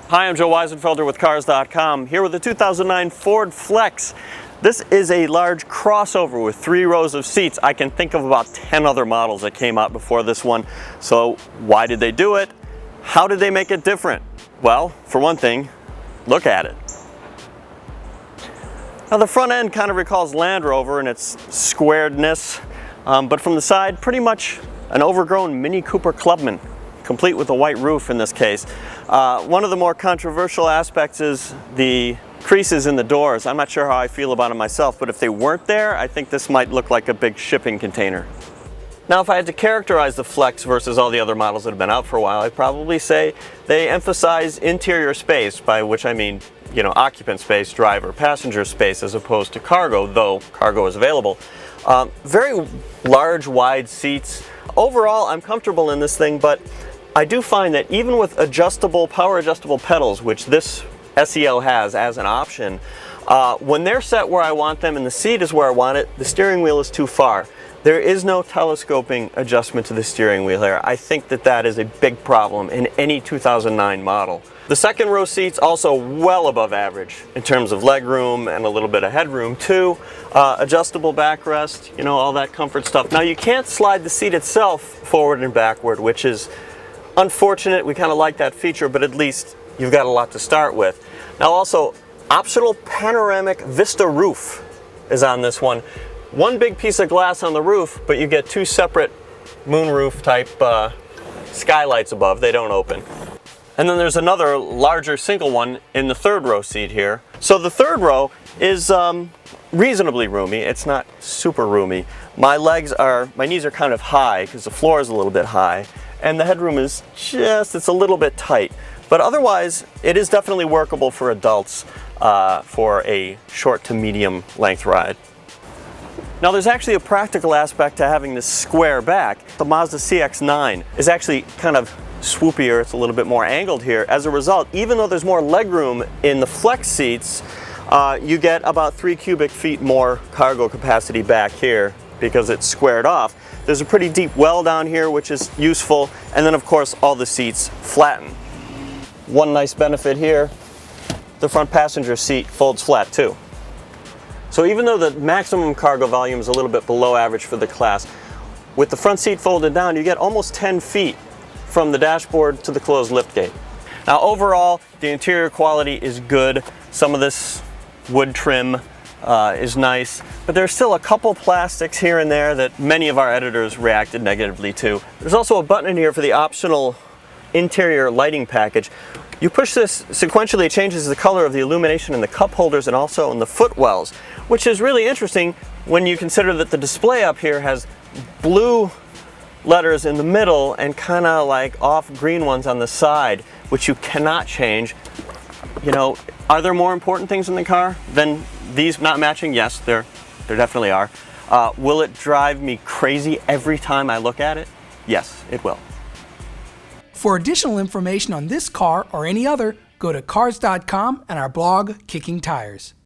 Hi, I'm Joe Wiesenfelder with Cars.com, here with the 2009 Ford Flex. This is a large crossover with 3 rows of seats. I can think of about 10 other models that came out before this one. So why did they do it? How did they make it different? Well, for one thing, look at it. Now the front end kind of recalls Land Rover in its squaredness, but from the side, pretty much an overgrown Mini Cooper Clubman, complete with a white roof in this case. One of the more controversial aspects is the creases in the doors. I'm not sure how I feel about them myself, but if they weren't there, I think this might look like a big shipping container. Now, if I had to characterize the Flex versus all the other models that have been out for a while, I'd probably say they emphasize interior space, by which I mean, you know, occupant space, driver, passenger space, as opposed to cargo, though cargo is available. Very large, wide seats. Overall, I'm comfortable in this thing, but I do find that even with power adjustable pedals, which this SEL has as an option, when they're set where I want them and the seat is where I want it, the steering wheel is too far. There is no telescoping adjustment to the steering wheel here. I think that that is a big problem in any 2009 model. The second row seats also well above average in terms of leg room and a little bit of headroom too. Adjustable backrest, you know, all that comfort stuff. Now you can't slide the seat itself forward and backward, which is unfortunate. We kind of like that feature, but at least you've got a lot to start with. Now also, optional panoramic Vista roof is on this one. One big piece of glass on the roof, but you get 2 separate moonroof type skylights above. They don't open. And then there's another larger single one in the third row seat here. So the third row is reasonably roomy. It's not super roomy. My knees are kind of high because the floor is a little bit high. And the headroom is it's a little bit tight. But otherwise, it is definitely workable for adults for a short to medium length ride. Now there's actually a practical aspect to having this square back. The Mazda CX-9 is actually kind of swoopier. It's a little bit more angled here. As a result, even though there's more legroom in the Flex seats, you get about 3 cubic feet more cargo capacity back here because it's squared off. There's a pretty deep well down here, which is useful. And then of course, all the seats flatten. One nice benefit here, the front passenger seat folds flat too. So even though the maximum cargo volume is a little bit below average for the class, with the front seat folded down, you get almost 10 feet from the dashboard to the closed liftgate. Now overall, the interior quality is good. Some of this wood trim is nice, but there's still a couple plastics here and there that many of our editors reacted negatively to. There's also a button in here for the optional interior lighting package. You push this sequentially, it changes the color of the illumination in the cup holders and also in the footwells, which is really interesting when you consider that the display up here has blue letters in the middle and kind of like off green ones on the side, which you cannot change. You know, are there more important things in the car than these not matching? Yes, there definitely are. Will it drive me crazy every time I look at it? Yes, it will. For additional information on this car or any other, go to Cars.com and our blog, Kicking Tires.